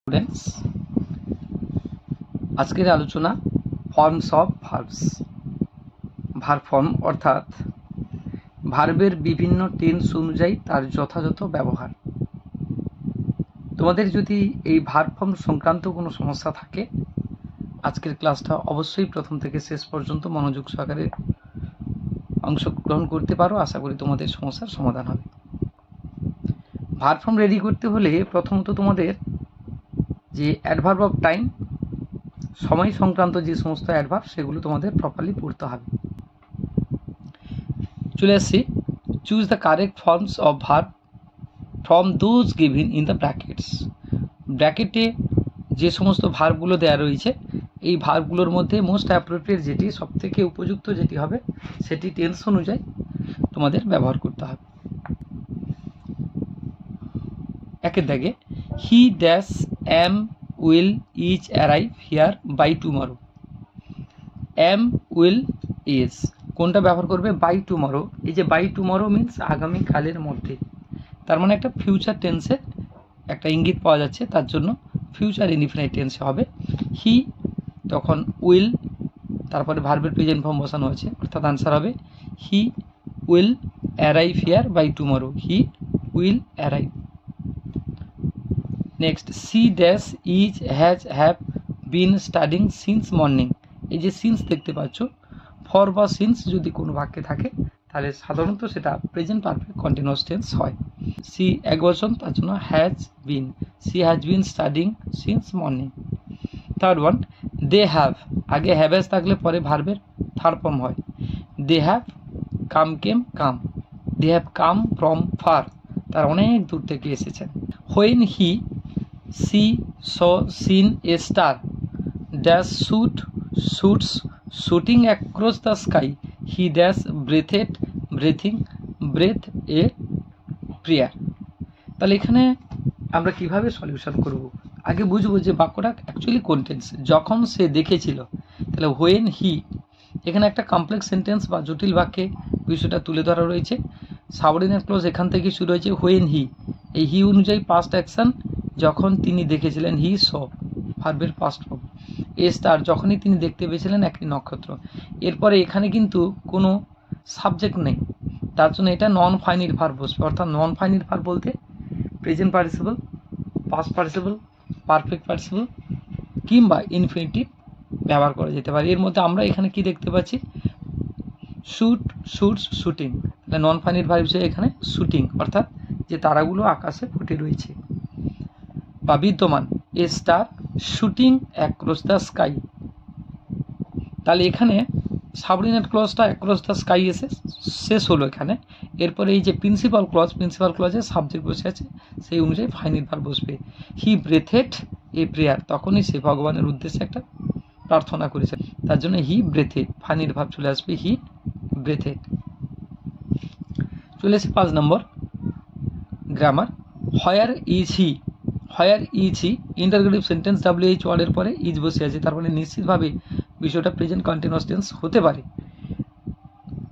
Students, আজকের আলোচনা forms of verbs. Verb form অর্থাৎ ভার্বের বিভিন্ন টেন্স অনুযায়ী তার যথাযথ ব্যবহার। তোমাদের যদি এই ভার্ব ফর্ম সংক্রান্ত কোনো সমস্যা থাকে, আজকের ক্লাসটা অবশ্যই প্রথম থেকে শেষ পর্যন্ত মনোযোগ সহকারে অংশগ্রহণ করতে পারো। আশা করি তোমাদের সমস্যার সমাধান হবে। ভার্ব ফর্ম রেডি করতে হলে প্রথমত তোমাদের যে অ্যাডভার্ব অফ টাইম, সময় সংক্রান্ত যে সমস্ত অ্যাডভার্ব, সেগুলো তোমাদের প্রপারলি পড়তে হবে। চলে আসছি, choose the correct forms of verb from those given in the brackets. ব্র্যাকেটে যে সমস্ত ভার্বগুলো দেওয়া রয়েছে, এই ভার্বগুলোর মধ্যে মোস্ট অ্যাপ্রোপ্রিয়েট যেটি, সবথেকে উপযুক্ত যেটি হবে, সেটি টেন্স অনুযায়ী তোমাদের ব্যবহার করতে হবে। একের দাগে, he dash am will is arrive here by tomorrow. Am will is কোনটা ব্যবহার করবে? By tomorrow. এই যে বাই টুমরো মিন্স আগামীকালের মধ্যে, তার মানে একটা ফিউচার টেন্সের একটা ইঙ্গিত পাওয়া যাচ্ছে, তার জন্য ফিউচার ইনডিফিনাইট টেন্সে হবে। হি, তখন উইল, তারপরে ভার্বের প্রেজেন্ট ফর্ম বসানো হয়েছে, অর্থাৎ আনসার হবে he will arrive here by tomorrow. He will arrive. Next, she dash is has have been studying since morning. এই যে সিন্স দেখতে পাচ্ছ, ফর বা সিন্স যদি কোনো বাক্যে থাকে, তাহলে সাধারণত সেটা প্রেজেন্ট পারফেক্ট কন্টিনিউয়াস টেন্স হয়। সি একবচন, তার জন্য has been. She has been studying since morning. Third one, they have, আগে হ্যাভেজ থাকলে পরে ভার্বের থার্ড ফর্ম হয়। They have come came come. They have come from far, তার অনেক দূর থেকে এসেছেন। When he see saw seen a star dash shoot shoots shooting across the sky he dash breathed breathing breath a prayer. তাহলে এখানে আমরা কিভাবে solution করব? আগে বুঝবো যে বাক্যটা অ্যাকচুয়ালি কোন টেন্স। যখন সে দেখেছিল, তাহলে হোয়েন হি, এখানে একটা কমপ্লেক্স সেন্টেন্স বা জটিল বাক্যে বিষয়টা তুলে ধরা রয়েছে। সাবঅর্ডিনেট ক্লজ এখান থেকে শুরু হয়েছে। হোয়েন হি, এই হি অনুযায়ী পাস্ট অ্যাকশন, যখন তিনি দেখেছিলেন, হি স, ভার্বের পাস্ট ফর্ম। এ স্টার, যখনই তিনি দেখতে পেয়েছিলেন একটি নক্ষত্র। এরপরে এখানে কিন্তু কোনো সাবজেক্ট নেই, তার জন্য এটা নন ফাইনিট ভার্ব বসবে। অর্থাৎ নন ফাইনিট ভার্ব বলতে present participle, past participle, perfect participle কিংবা ইনফিনিটিভ ব্যবহার করা যেতে পারে। এর মধ্যে আমরা এখানে কি দেখতে পাচ্ছি? Shoot, shoots, shooting. তাহলে নন ফাইনিট ভার্ব হিসেবে এখানে শুটিং, অর্থাৎ যে তারাগুলো আকাশে ফুটে রয়েছে বা বিদ্যমান। A star shooting across the sky. তাহলে এখানে সাবঅর্ডিনেট ক্লজটা অ্যাক্রস দ্য স্কাই এসে শেষ হলো এখানে। এরপরে এই যে প্রিন্সিপাল ক্লজ, প্রিন্সিপাল ক্লজে সাবজেক্ট বসে আছে, সেই অনুযায়ী ফাইনিট ভার্ব বসবে। হি ব্রেথেড এ প্রেয়ার, তখনই সে ভগবানের উদ্দেশ্যে একটা প্রার্থনা করেছে, তার জন্য হি ব্রেথেড, ফাইনিট ভার্ব চলে আসবে হি ব্রেথেড। চলে আসে 5 number grammar. Where is he, where is he interrogative sentence, WH ওয়ার্ডের পরে ইজ বসে আছে, তার মানে নিশ্চিতভাবে বিষয়টা প্রেজেন্ট কন্টিনিউয়াস টেন্স হতে পারে।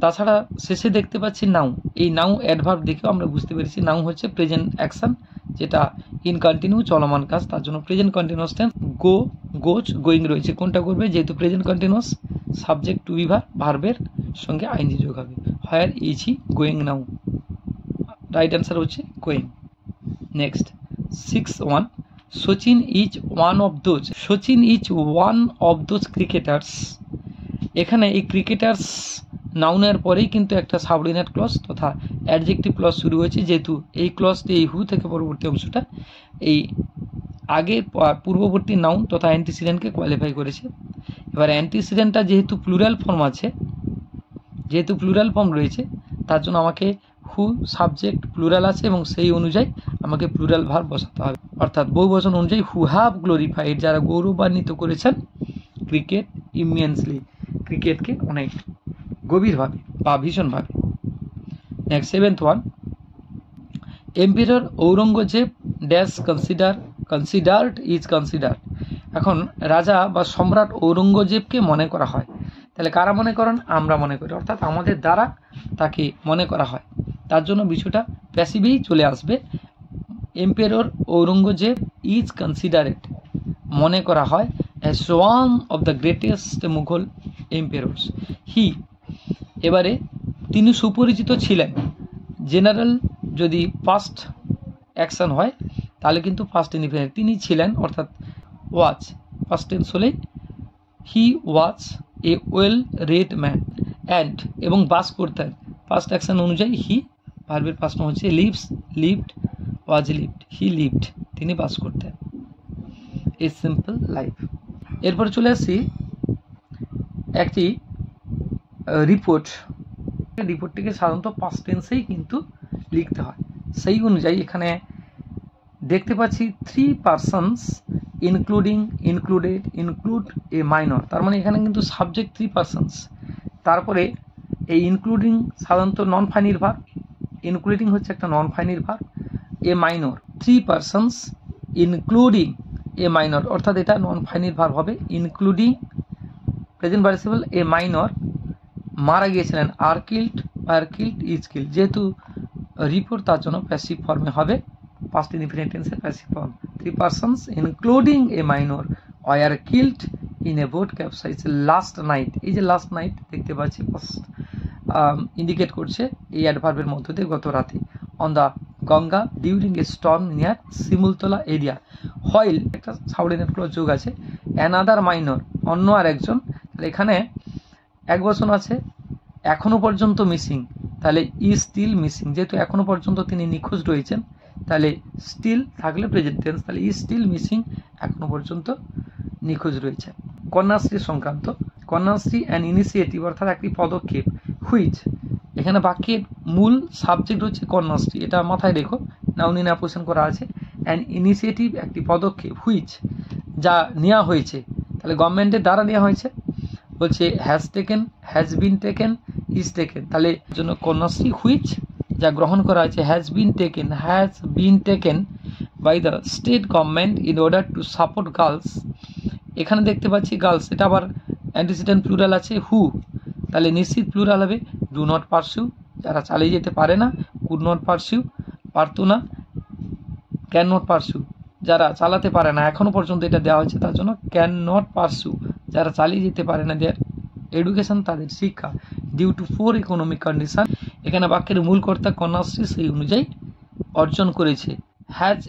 তাছাড়া শেষে দেখতে পাচ্ছি নাও, এই নাও অ্যাডভার্ব দেখেও আমরা বুঝতে পেরেছি নাও হচ্ছে প্রেজেন্ট অ্যাকশন, যেটা ইন কন্টিনিউ, চলমান কাজ, তার জন্য present continuous tense. Go, goes, going রয়েছে, কোনটা করবে? যেহেতু present continuous, subject to be verb, ভার্বের সঙ্গে আইএনজি যোগ হবে। Where is he going now, right answer হচ্ছে going. Next 6.1, Sachin is one of those, Sachin is one of those cricketers. এখানে এই ক্রিকেটার্স নাউনের পরেই কিন্তু একটা সাবঅর্ডিনেট ক্লজ তথা অ্যাডজেক্টিভ ক্লজ শুরু হয়েছে, যেহেতু এই ক্লজটি এই হু থেকে পরবর্তী অংশটা এই আগে পূর্ববর্তী নাউন তথা অ্যান্টিসিডেন্টকে কোয়ালিফাই করেছে। এবার অ্যান্টিসিডেন্টটা যেহেতু প্লুরাল ফর্ম আছে, যেহেতু প্লুরাল ফর্ম রয়েছে, তার জন্য আমাকে হু সাবজেক্ট প্লুরাল আছে এবং সেই অনুযায়ী আমাকে প্লুরাল ভার্ব বসাতে হবে। অর্থাৎ বহুবচন অনুযায়ী হু হ্যাভ গ্লোরিফাইড, যারা গৌরবান্বিত করেছেন ক্রিকেট ইমিয়েন্সলি, ক্রিকেটকে অনেক গভীরভাবে বা ভীষণভাবে। Next 7th one, emperor Aurangzeb dash considered is considered. এখন রাজা বা সম্রাট ঔরঙ্গজেবকে মনে করা হয়, তাহলে কারা মনে করেন? আমরা মনে করি, অর্থাৎ আমাদের দ্বারা তাকে মনে করা হয়, তার জন্য বিষয়টা প্যাসিভেই চলে আসবে। এম্পেরর ঔরঙ্গজেব ইজ কনসিডারেড, মনে করা হয় as one of the greatest Mughal emperors. He, এবারে তিনি সুপরিচিত ছিলেন। জেনারেল যদি ফার্স্ট অ্যাকশন হয় তাহলে কিন্তু ফার্স্ট ইনডিফিনিট তিনি ছিলেন, অর্থাৎ ওয়াজ ফার্স্ট টেন্স হলে he was a well read man and, এবং বাস করতেন ফার্স্ট অ্যাকশন অনুযায়ী হি, ভার্বের ফার্স্ট ফর্ম হচ্ছে lives, lived, was lived, he lived, তিনি বাস করতেন। A simple life. এরপরে চলে আসছি একটি রিপোর্ট। রিপোর্টটিকে সাধারণত পাস্ট টেন্সেই কিন্তু লিখতে হয়। সেই অনুযায়ী এখানে দেখতে পাচ্ছি 3 পারসনস ইনক্লুডিং, ইনক্লুডেড, ইনক্লুড এ মাইনর, তার মানে এখানে কিন্তু সাবজেক্ট 3 পারসনস, তারপরে এই ইনক্লুডিং সাধারণত নন ফাইনির ভার্ব, ইনক্লুডিং হচ্ছে একটা non finite verb, a minor 3 persons including a minor, অর্থাৎ এটা নন ফাইনির ভার্ব হবে। Including present participle a minor, মারা গিয়েছিলেন, are killed, are killed, is killed, যেহেতু রিপোর্ট তার জন্য প্যাসিভ ফর্মে হবে, পাস্ট ইনডিফিনিট টেন্সের passive form. 3 persons including a minor were killed in a boat capsize last night. এই যে লাস্ট নাইট দেখতে পাচ্ছি ইন্ডিকেট করছে এই অ্যাডভার্বের মধ্য দিয়ে গত রাতে। On the Ganga during a Sturm near Shimultala area. While একটা সাবঅর্ডিনেট ক্লজ যোগ আছে, অ্যানাদার মাইনর অন্য আর একজন, তাহলে এখানে এক বচন আছে, এখনো পর্যন্ত মিসিং, তাহলে ই স্টিল মিসিং, যেহেতু এখনো পর্যন্ত তিনি নিখোঁজ রয়েছেন, তাহলে স্টিল থাকলে প্রেজেন্ট টেন্স, তাহলে ই স্টিল মিসিং, এখনো পর্যন্ত নিখোঁজ রয়েছে। কন্যাশ্রী সংক্রান্ত, কন্যাশ্রী অ্যান ইনিশিয়েটিভ অর্থাৎ একটি পদক্ষেপ, হুইচ, এখানে বাক্যের মূল সাবজেক্ট হচ্ছে কন্যাশ্রী, এটা মাথায় রেখো, নাউন ইন অ্যাপোজিশন করা আছে। অ্যান ইনিশিয়েটিভ একটি পদক্ষেপ, হুইচ যা নেওয়া হয়েছে, তাহলে গভর্নমেন্টের দ্বারা নেওয়া হয়েছে, বলছে has taken, has been taken, is taken, তাহলে জন্য কন্যাশ্রী হুইচ যা গ্রহণ করা হয়েছে, has been taken by the state government in order to support girls. এখানে দেখতে পাচ্ছি গার্লস, এটা আবার অ্যান্টিসিডেন্ট প্লুরাল আছে হু, তাহলে নিশ্চিত প্লুরাল হবে ডু নট পারসিউ, যারা চালিয়ে যেতে পারে না, কুড নট পারসিউ পারতো না, ক্যান নট পারসিউ যারা চালাতে পারে না, এখনো পর্যন্ত এটা দেওয়া হয়েছে তার জন্য ক্যান নট পারসিউ যারা চালিয়ে যেতে পারে না, দেয়ার এডুকেশন তাদের শিক্ষা, ডিউ টু 4 ইকোনমিক কন্ডিশন। এখানে বাক্যের মূল কর্তা কন্যাশ্রী সেই অনুযায়ী অর্জন করেছে, হ্যাজ